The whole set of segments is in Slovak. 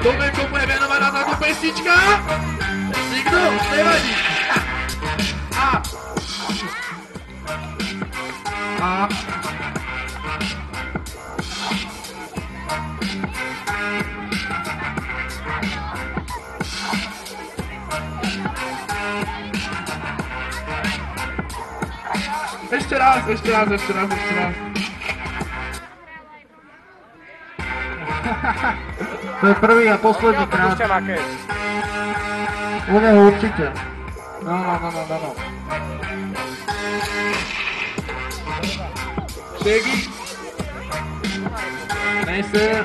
Dobre, komu je venovaná táto pesnička? Nikto? Nevadí. Ešte raz. To je prvý a posledný krát. U neho určite. No. Shaggy. Neser.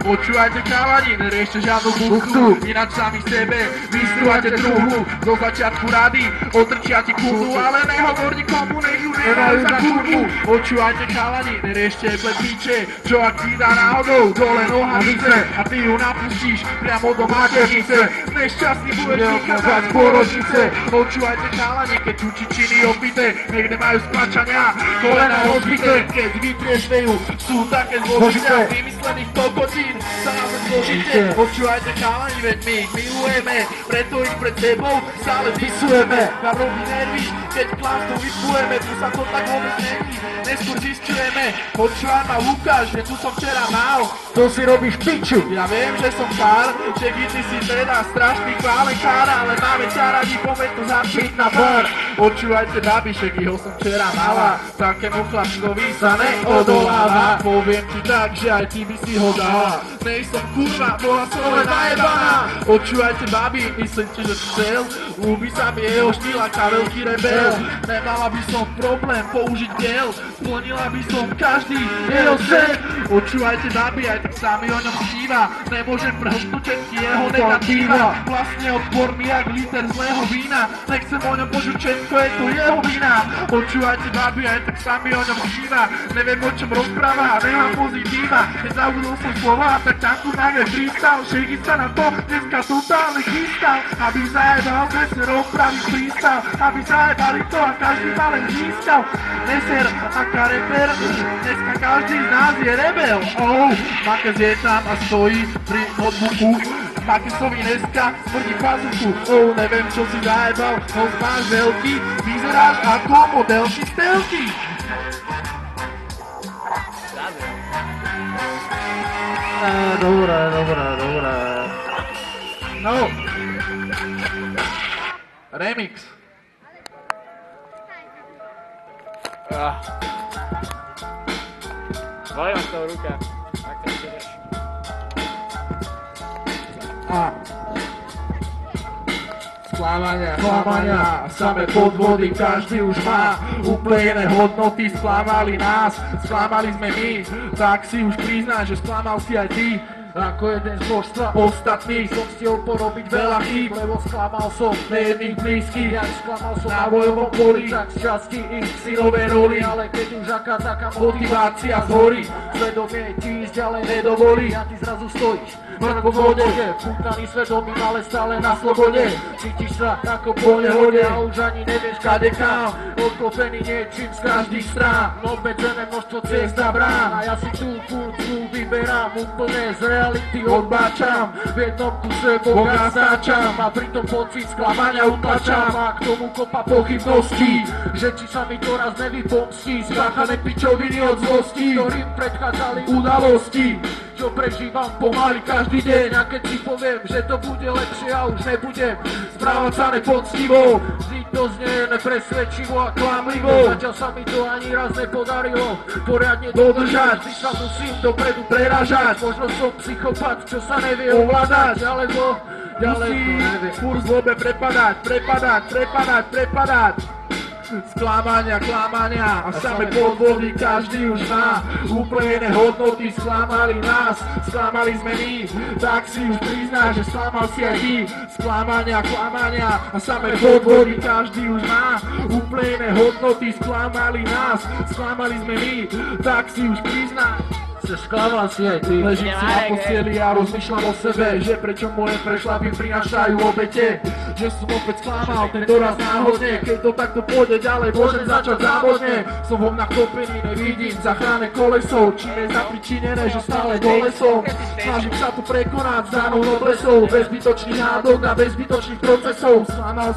Počúvajte chalani, neriešte žiadnu buchtu, ináč sami sebe vystrúvate druhu. Do začiatku rady otrčiate kurvu, ale nehovor nikomu, nech ju nemajú za kurvu. Počúvajte chalani, neriešte plepiče, čo ak ti dá náhodou dole nohavice a ty ju napustíš priamo do maternice. Nešťastný budeš vychádzať z pôrodnice. Počúvajte chalani, keď čučičiny opité, niekde majú splačania, kolena rozbité. Keď vytriešvejú, sú také zložité, vymyslených kokotín. Sa nás zložite, počúvajte chalani, veď my ich milujeme, preto ich pred sebou stále vysujeme. Nám robí nervy, keď klamstvu vyplujeme, tu sa to tak vôbec není, neskôr zistujeme. Počúvaj ma Lukáš, že tu som včera mal. To si robíš piču. Ja viem, že som kár, že ty si teda strašný kár, ale máme ťa radi, pomeň to zapiť na bar. Počúvajte babi, Shaggyho som včera mala, takému chlapcovi sa neodoláva. Poviem ti tak, že aj ty by si ho dala. Nej som kurva, bola som len najebaná. Počúvajte babi, myslíte, že chcel? Ľúbi sa mi jeho štýl ako veľký rebel. Nemala by som problém použiť diel, splnila by som každý jeho sen. Počúvajte babi, aj tak sa mi o ňom sníva, nemôžem prehltnúť všetky jeho negatíva. Vlastne odporný jak liter zlého vína, nechcem o ňom počuť všetko, je to jeho vina. Počúvajte babi, aj tak sa mi o ňom sníva, neviem o čom rozpráva, nemám pozitíva. Keď zabudol som slova, tak tanku náhle prístal. Shaggy sa na to dneska totálne chystal, aby zajebal Neser opraví prístav, aby zajebali to a každý ma len získal. Neser aká reper, dneska každý z nás je rebel. Makes je tam a stojí pri notebooku, Makesovi dneska smrdí pazuchu. Neviem čo si zajebal, no máš veľký, vyzeráš ako modelky z telky. Dobré. No. Remix. Volím z toho ruka. Tak to ideš. Sklamania, samé podvody každý už má. Úplne iné hodnoty sklamali nás, sklamali sme my. Tak si už priznáš, že sklamal si aj ty. Ako jeden z množstva ostatných som stihol porobiť veľa chýb, lebo sklamal som nejedných blízkych. Ja sklamal som na bojovom poli, tak z časti ich synové roli. Ale keď už aká taká motivácia zhorí, svedomie ti ísť ďalej nedovolí. A ty zrazu stojíš mŕtvo v vode, pútaný svedomím, ale stále na slobode. Cítiš sa ako po nehode a už ani nevieš kade kam, odklopený niečím z každých strán. Obmedzené množstvo ciest a brán a ja si tú furt vyberám, úplne z reality odbáčam. V jednom kuse Boha stáčam a pritom pocit sklamania utlačam. A k tomu kopa pochybností, že či sa mi to raz nevypomstí. Spáchané pičoviny od zlosti, ktorým predchádzali udalosti, čo prežívam pomaly každý deň. A keď si poviem, že to bude lepšie a už nebudem správať sa nepoctivo, vždy to znie nepresvedčivo a klamlivo. Zatiaľ sa mi to ani raz nepodarilo poriadne dodržať, vždy sa musím dopredu preražať. Možno som psychopat, čo sa nevie ovládať, alebo musí furt zlobe prepadať. Sklamania a samé podvody každý už má. Úplne iné hodnoty sklamali nás, sklamali sme my. Tak si už priznáš, že sklamal si aj ty. Sklamania a samé podvody každý už má. Úplne iné hodnoty sklamali nás, sklamali sme my. Tak si už priznáš. Sklamal si aj ty. Ležím si na posteli a rozmýšľam o sebe, že prečo moje prešlapy prinášajú obete. Že som opäť sklamal tento raz náhodne, keď to takto pôjde ďalej, môžem začať závodne. Som vo mňa klopený, nevidím záchranné koleso, čím je zapričinené, že stále dole som. Snažím sa tu prekonať zánou noblesov, bez zbytočných hádok a bez zbytočných procesov. Klamal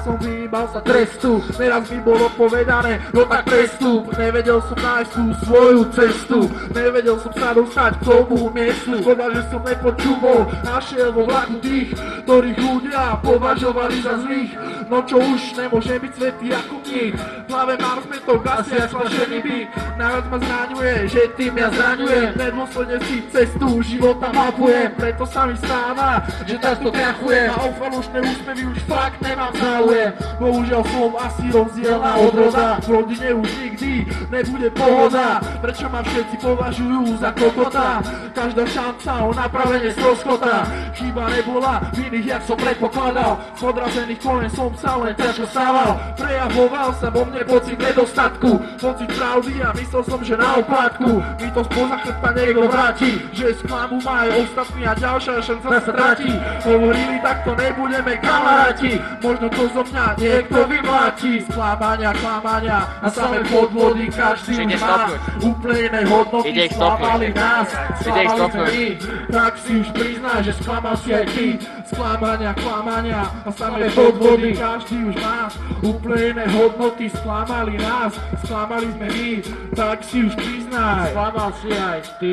som, vyhýbal sa trestu, neraz mi bolo povedané, no tak prestup. Nevedel som nájsť tú svoju cestu, nevedel som sa dostať k tomu miestu. Škoda, že som nepočúval, našiel vo vlaku tých, ktorých ľudia považovali za zlých. No čo už, nemôže byť svätý ako mních. V hlave mám zmetok, asi aj splašený byk. Najviac ma zraňuje, že tým ja zraňujem. Nedôsledne si cestu života mapujem, preto sa mi stáva, že takto krachujem. A o falošné úsmevy už fakt nemám záujem. Bohužiaľ som asi rozdielna od roda, v rodine už nikdy nebude pohoda. Prečo ma všetci považujú za kokota? Každá šanca o napravenie stroskota. Chyba nebola v iných, jak som predpokladal. Z odrazených kolen som sa len ťažko stával. Prejavoval sa vo mne pocit nedostatku, pocit pravdy a myslel som, že na opátku mi to spoza chrbta niekto vráti, že sklamu ma aj ostatní a ďalšia šanca sa stratí. Hovorili, takto nebudeme kamaráti, možno to zo mňa niekto vymláti. Sklamania, klamania a samé podvody každý už má úplne iné hodnoty. Sklamali nás, sklamali sme my, tak si už priznaj, že sklamal si aj ty. Sklamania, klamania a samé podvody každý už má úplne iné hodnoty. Sklamali nás, sklamali sme my, tak si už priznaj. Sklamal si aj ty.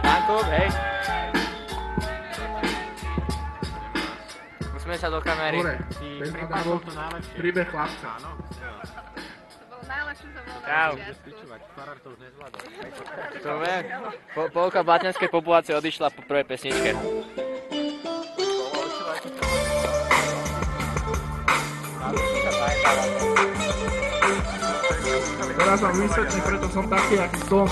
Janko, hej. Musíme sa do kamery. Dobre, bol príbeh chlapca. Čau. To viem. Polka blatňanskej populácie odišla po prvej pesničke. Teraz vám vysvetlím, preto som taký, aký som.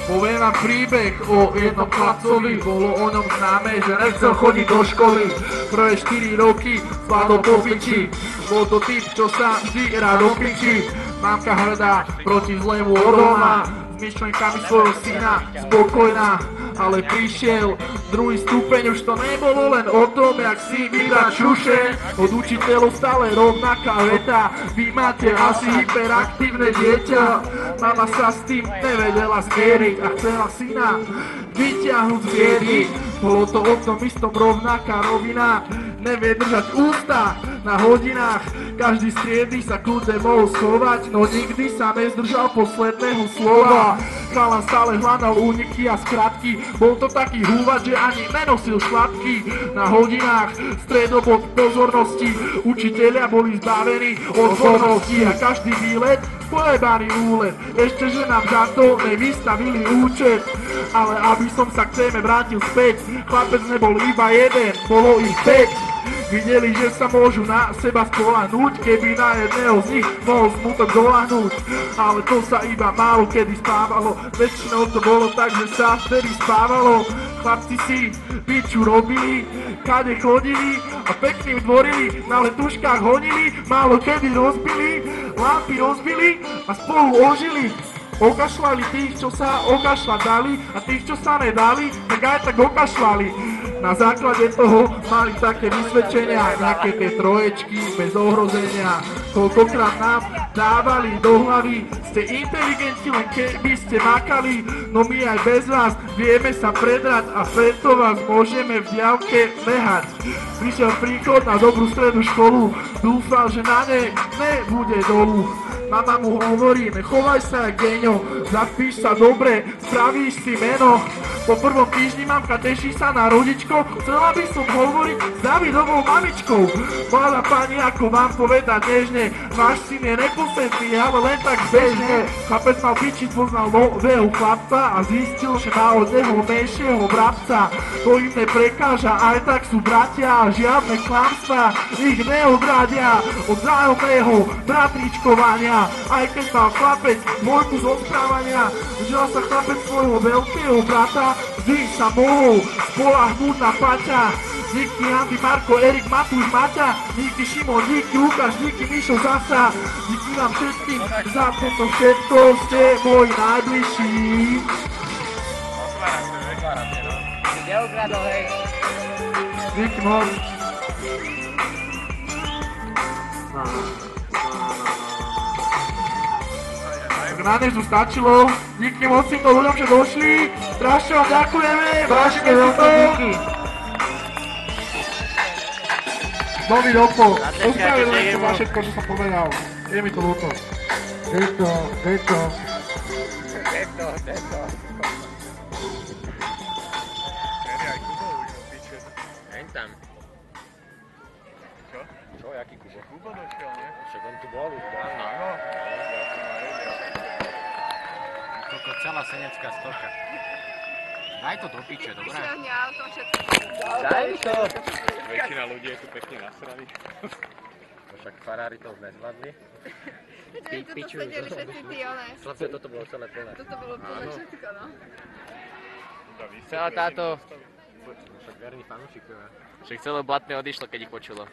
Poviem vám príbeh o jednom chlapcovi, bolo o ňom známe, že nechcel chodiť do školy. Prvé 4 roky zvládol po piči, bol to typ, čo sa vždy rád opičí. Mamka hrdá proti zlému odolná, s myšlenkami svojho syna spokojná. Ale prišiel druhý stupeň, už to nebolo len o tom, jak si vydať šuše. Od učiteľov stále rovnaká veta, vy máte asi hyperaktívne dieťa. Mama sa s tým nevedela zmieriť a chcela syna vyťahnuť z biedy. Bolo to o tom istom, rovnaká rovina, nevie držať ústa na hodinách. Každý z triedy sa kľudne mohol schovať, no nikdy sa nezdržal posledného slova. Chalan stále hľadal úniky a skratky, bol to taký húvač, že ani nenosil šlapky. Na hodinách stredobod pozornosti, učitelia boli zbavení od zbornosti a každý výlet pojebaný úlet. Ešte, že nám za to nevystavili účet. Ale aby som sa k téme vrátil späť, chlapec nebol iba jeden, bolo ich 5. Videli, že sa môžu na seba spoľahnúť, keby na jedného z nich mohol smutok doľahnúť. Ale to sa iba málo kedy spávalo, väčšinou to bolo tak, že sa vtedy spávalo. Chlapci si piču robili, kade chodili a pekným dvorili, na letuškách honili, málo kedy rozbili, lampy rozbili a spolu ožili. Okašľali tých, čo sa okašľať dali a tých, čo sa nedali, tak aj tak okašľali. Na základe toho mali také vysvedčenia, nejaké tie troječky bez ohrozenia. Koľkokrát nám dávali do hlavy, ste inteligentní, len keby ste makali, no my aj bez vás vieme sa predrať a preto vás môžeme v diaľke nehať. Prišiel príchod na dobrú strednú školu, dúfal, že na nej nebude dolu. Mama mu hovorí, nechovaj sa jak geňo, zapíš sa dobre, spravíš si meno. Po prvom týždni mamka teší sa na rodičko, chcela by som hovoriť s Davidovou mamičkou. Mladá pani, ako vám povedať nežne, váš syn je neposledný, ale len tak bežne. Chlapec mal pičiť, poznal nového chlapca a zistil, že má od neho menšieho bratca. To im neprekáža, aj tak sú bratia a žiadne klamstvá ich neodradia od vzájomného bratričkovania. Aj keď mal chlapec dvojku zo správania, žila sa chlapec svojho veľkého brata, vždy sa mohol spoľahnúť na Paťa. Díky Andy, Marko, Erik, Matúš, Maťa, díky Šimon, díky Lukáš, díky Mišo, Zasa, díky vám všetkým za toto všetko, ste moji najbližší. Neukradol, hej. Díky moc. Na dnešku stačilo, díky moc týmto ľuďom, že došli, strašne vám ďakujeme, strašne veľké díky. Nový dopo, ospravedlňujem sa za všetko, čo som povedal, je mi to ľúto. Deto. Hen tam. Čo, jaký Kubo? Kubo došiel, ne? Však on tu bol už dávno. Áno. Toto celá senecká stoka. Daj to do piče, dobré? Daj to! Väčšina ľudí je tu pekne nasraných. Však farári to už nezvládli. Ty toto sedeli všetci tí, one. Chlapce, toto bolo celé plné. Toto bolo plné všetko, no. Celá táto... Však verní fanúšikovia. Však celé Blatné odišlo, keď ich počulo.